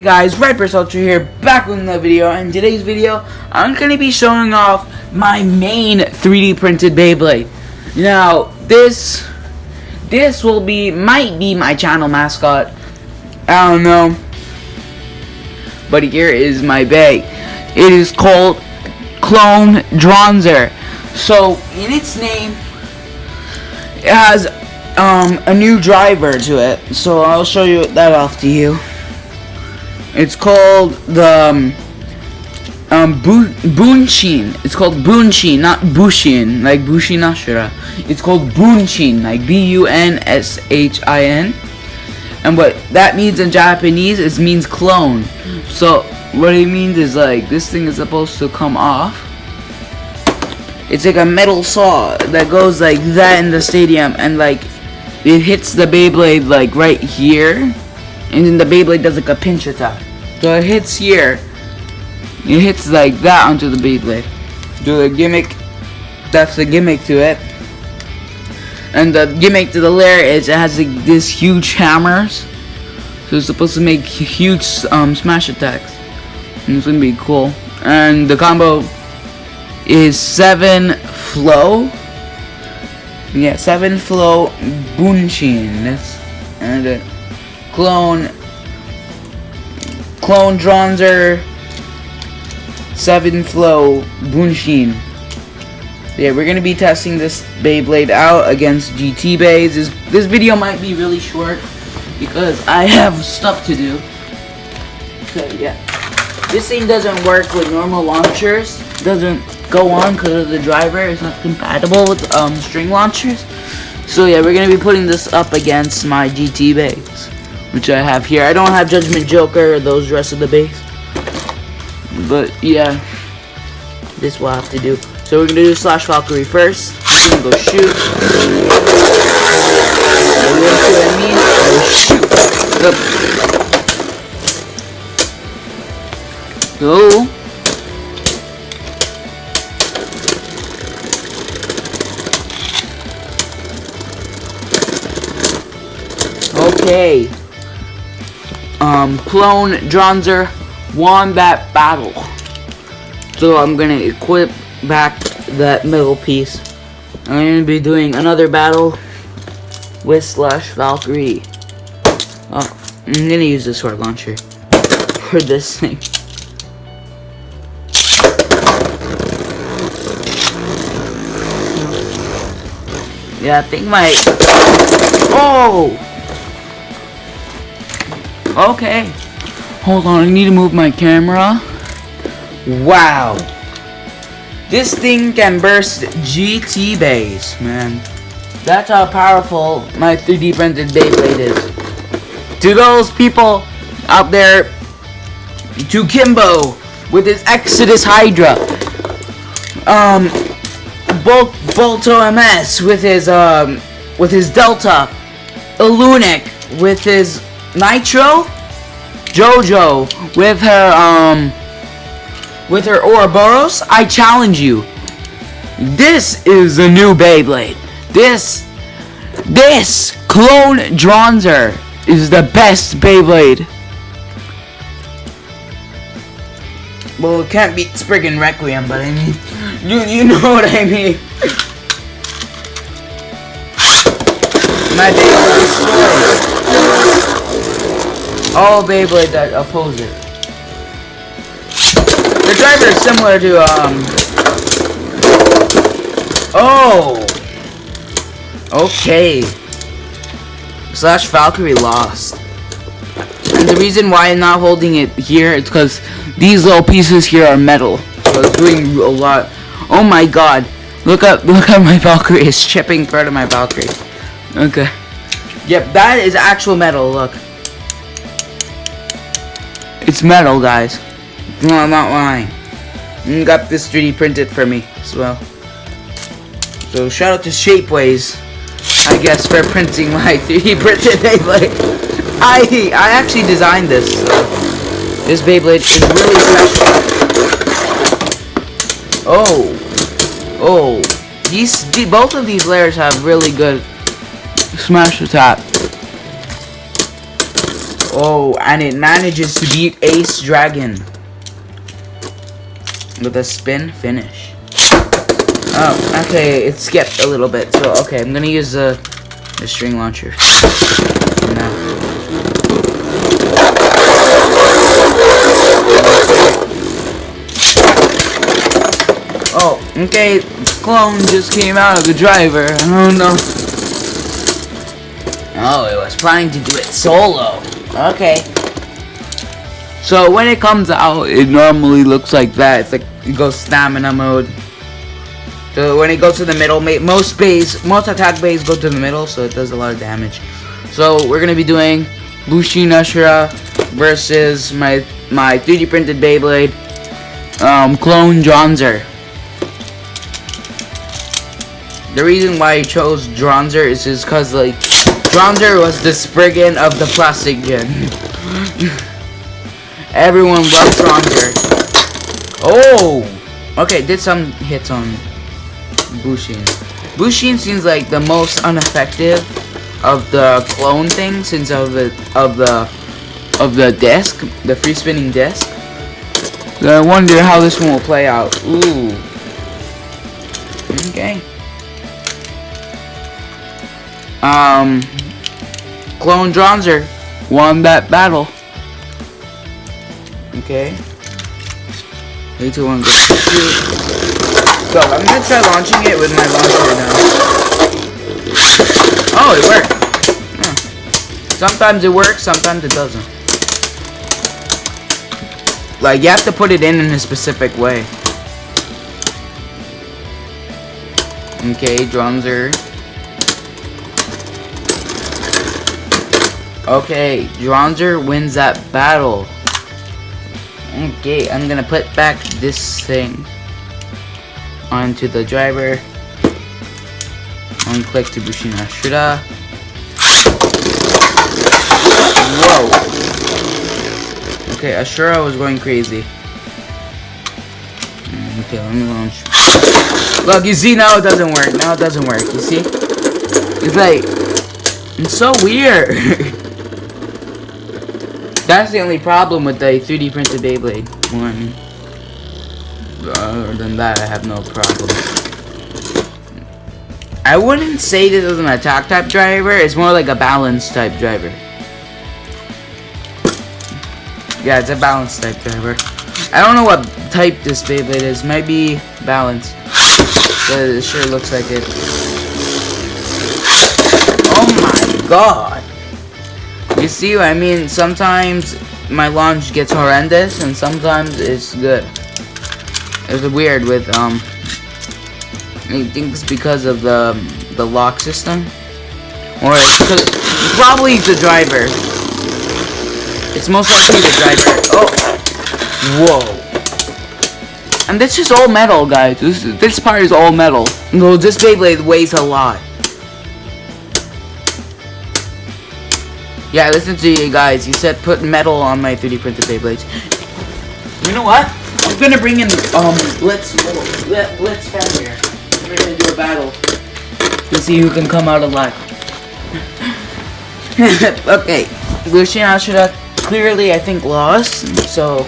Guys, Ultra here, back with another video. In today's video, I'm going to be showing off my main 3D printed Beyblade. Now, this might be my channel mascot. I don't know. But here is my Bay. It is called Clone Dronzer. So, in its name, it has a new driver to it. So, I'll show you that off to you. It's called the Bunshin. It's called Bunshin, not Bushin, like Bushin Ashura. It's called Bunshin, like Bunshin. And what that means in Japanese is means clone. So what it means is like this thing is supposed to come off. It's like a metal saw that goes like that in the stadium, and like it hits the Beyblade like right here. And then the Beyblade does like a pinch attack. So it hits here. It hits like that onto the Beyblade. Do the gimmick. That's the gimmick to it. And the gimmick to the layer is it has like this huge hammers. So it's supposed to make huge smash attacks. And it's gonna be cool. And the combo is 7 flow. Yeah, 7 flow Bunshin. That's and Clone Dronzer 7 flow Bunshin. Yeah, we're gonna be testing this Beyblade out against GT Bays. This video might be really short because I have stuff to do. So yeah, this thing doesn't work with normal launchers. Doesn't go on because of the driver. It's not compatible with string launchers. So yeah, we're gonna be putting this up against my GT Bays, which I have here. I don't have Judgment Joker or those rest of the base. But yeah, this we'll have to do. So we're gonna do Slash Valkyrie first. I'm gonna go shoot. Go. Okay. Clone Dronzer won that battle. So I'm gonna equip back that middle piece. I'm gonna be doing another battle with Slash Valkyrie. Oh, I'm gonna use the sword launcher for this thing. Yeah, I think my... Oh! Okay. Hold on, I need to move my camera. Wow. This thing can burst GT Bays, man. That's how powerful my 3D printed Beyblade is. To those people out there, to Kimbo with his Exodus Hydra. Bolto MS with his Delta. Illunik with his Nitro, JoJo with her Ouroboros. I challenge you. This is the new Beyblade. This Clone Dronzer is the best Beyblade. Well, it can't beat Spriggan Requiem, but I mean, you know what I mean. My Beyblade destroyed all Beyblade that oppose it. The driver is similar to Oh! Okay. Slash Valkyrie lost. And the reason why I'm not holding it here is because these little pieces here are metal. So it's doing a lot. Oh my god. Look at my Valkyrie is chipping part of my Valkyrie. Okay. Yep, that is actual metal, look. It's metal, guys. No, I'm not lying. And got this 3D printed for me as well. So shout out to Shapeways, I guess, for printing my 3D printed Beyblade. I actually designed this. So this Beyblade is really special. Oh. Both of these layers have really good smash attack. Oh, and it manages to beat Ace Dragon with a spin finish. Oh, okay, it skipped a little bit. So, okay, I'm gonna use the string launcher. Now. Oh, okay, clone just came out of the driver. Oh no. Oh, it was planning to do it solo. Okay. So when it comes out, it normally looks like that. It's like it goes stamina mode. So when it goes to the middle, most attack bays go to the middle, so it does a lot of damage. So we're gonna be doing Bushin Ashura versus my 3D printed Beyblade, clone Dronzer. The reason why I chose Dronzer is just cause like Dronzer was the Spriggan of the plastic gen. Everyone loves Dronzer. Oh, okay, did some hits on Bushin. Bushin seems like the most ineffective of the clone thing since of the disc, the free spinning disc. So I wonder how this one will play out. Ooh. Okay. Clone Dronzer won that battle. Okay. 3, 2, 1, go. So I'm gonna try launching it with my launcher now. Oh, it worked. Yeah. Sometimes it works, sometimes it doesn't. Like you have to put it in a specific way. Okay, Dronzer. Okay, Dronzer wins that battle. Okay, I'm gonna put back this thing onto the driver. Click to Bushin Ashura. Whoa. Okay, Ashura was going crazy. Okay, let me launch. Look, you see now it doesn't work. Now it doesn't work. You see? It's like, it's so weird. That's the only problem with the 3D printed Beyblade one. Other than that, I have no problem. I wouldn't say this is an attack type driver. It's more like a balance type driver. Yeah, it's a balance type driver. I don't know what type this Beyblade is. Might be balance. But it sure looks like it. Oh my god. You see what I mean? Sometimes my launch gets horrendous and sometimes it's good. It's weird with I think it's because of the lock system. Or it's probably the driver. It's most likely the driver. Oh, whoa! And this is all metal, guys. This part is all metal. No, this Beyblade weighs a lot. Yeah, listen to you guys. You said put metal on my 3D printed Beyblades. You know what? I'm gonna bring in Blitz fan here. We're gonna do a battle to see who can come out alive. Okay, Bushin Ashura clearly I think lost, so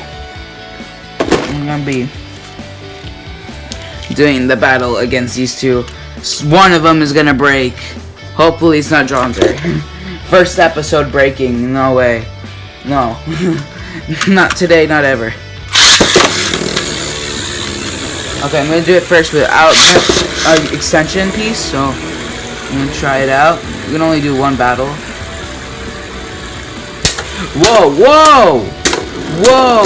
I'm gonna be doing the battle against these two. One of them is gonna break. Hopefully it's not Dronzer. First episode breaking. No way. No. Not today, not ever. Okay, I'm gonna do it first without an extension piece, so I'm gonna try it out. We can only do one battle. Whoa, whoa! Whoa!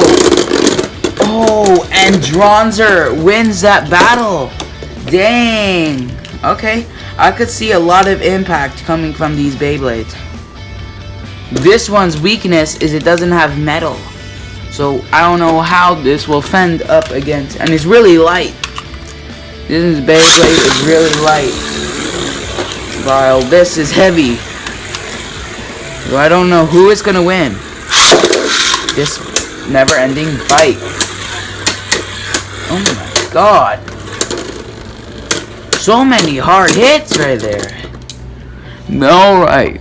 Oh, and Dronzer wins that battle! Dang! Okay, I could see a lot of impact coming from these Beyblades. This one's weakness is it doesn't have metal. So I don't know how this will fend up against, and it's really light. This Beyblade is really light, while this is heavy. So I don't know who is gonna win this never-ending fight. Oh my god! So many hard hits right there. All right.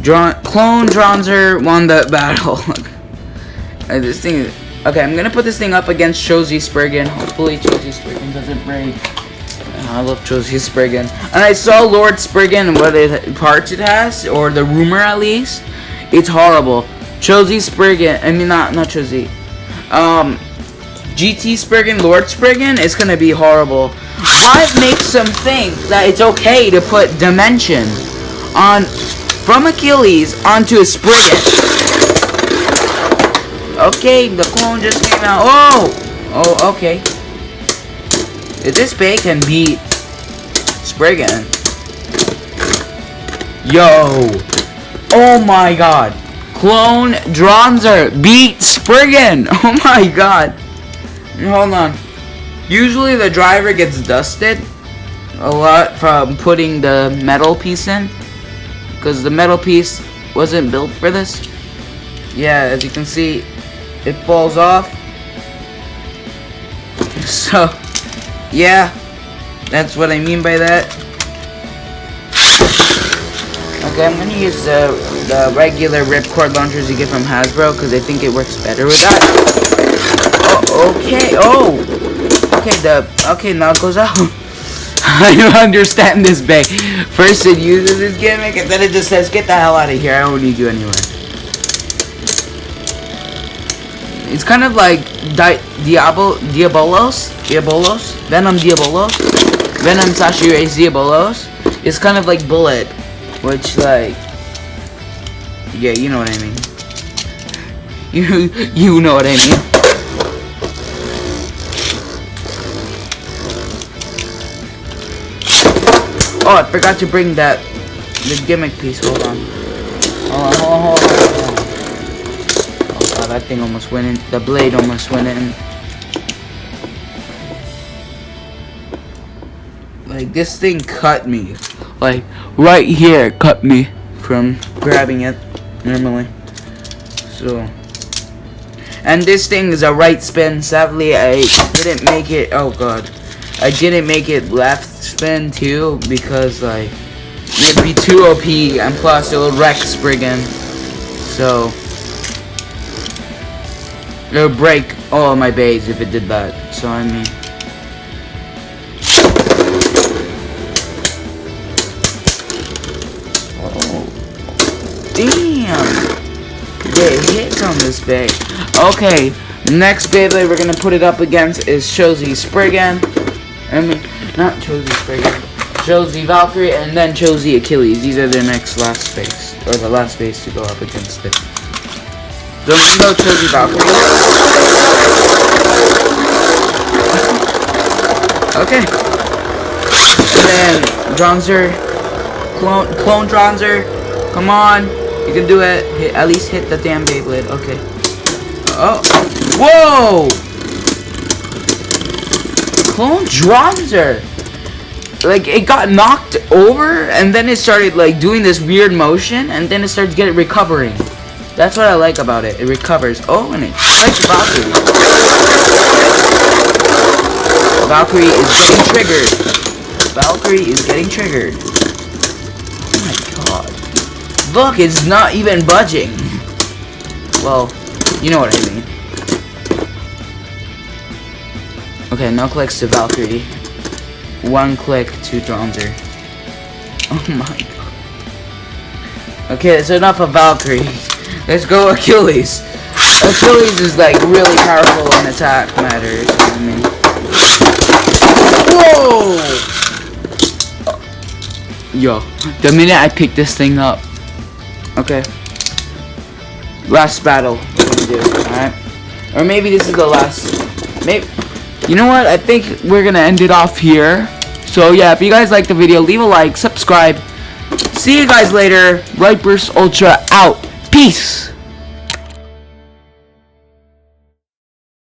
Clone Dronzer won the battle. This thing is... Okay, I'm gonna put this thing up against Josie Spriggan. Hopefully Josie Spriggan doesn't break. I love Josie Spriggan. And I saw Lord Spriggan, what parts it has, or the rumor at least. It's horrible. Josie Spriggan, I mean not Josie. GT Spriggan, Lord Spriggan, it's gonna be horrible. What makes them think that it's okay to put Dimension on from Achilles onto a Spriggan? Okay, the clone just came out. Oh, okay. If this Bay can beat Spriggan. Yo. Oh my god. Clone Dronzer beat Spriggan. Oh my god. Hold on. Usually the driver gets dusted a lot from putting the metal piece in. Because the metal piece wasn't built for this. Yeah, as you can see, it falls off. So, yeah. That's what I mean by that. Okay, I'm gonna use the regular ripcord launchers you get from Hasbro because I think it works better with that. Oh, okay. Okay, now it goes out. I don't understand this Bay. First it uses this gimmick and then it just says, "Get the hell out of here. I don't need you anyway." It's kind of like Diabolos, Venom Diabolos, Venom Sashira's Diabolos. It's kind of like Bullet, which like, yeah, you know what I mean. You know what I mean. Oh, I forgot to bring the gimmick piece. Hold on. Oh god, that thing almost went in. The blade almost went in. Like, this thing cut me. Like, right here, cut me from grabbing it normally. So. And this thing is a right spin. Sadly, I didn't make it. Oh god. I didn't make it left spin too because like it'd be too OP and plus it would wreck Spriggan. So it would break all of my bays if it did that. So I mean, oh damn, get hits on this bay. Okay, next Beyblade we're gonna put it up against is Josie Spriggan. I mean, not Josie Spriggan, Josie Valkyrie, and then Josie Achilles. These are their last space, or the last space to go up against it. So I'm gonna go Josie Valkyrie. Okay. And then Dronzer, clone Dronzer. Come on, you can do it. At least hit the damn Beyblade. Okay. Oh, whoa! Clone Dronzer, like it got knocked over and then it started like doing this weird motion and then it started recovering. That's what I like about it. It recovers. Oh, and it strikes Valkyrie. Valkyrie is getting triggered. Valkyrie is getting triggered. Oh my god. Look, it's not even budging. Well, you know what I mean. Okay, no clicks to Valkyrie. One click to Dronzer. Oh my god. Okay, that's enough of Valkyrie. Let's go Achilles. Achilles is like really powerful in attack matters. I mean. Whoa! Yo, the minute I pick this thing up. Okay. Last battle we're gonna do, alright? Or maybe this is the last. Maybe. You know what? I think we're gonna end it off here. So yeah, if you guys like the video, leave a like, subscribe. See you guys later. Right Burst Ultra out. Peace.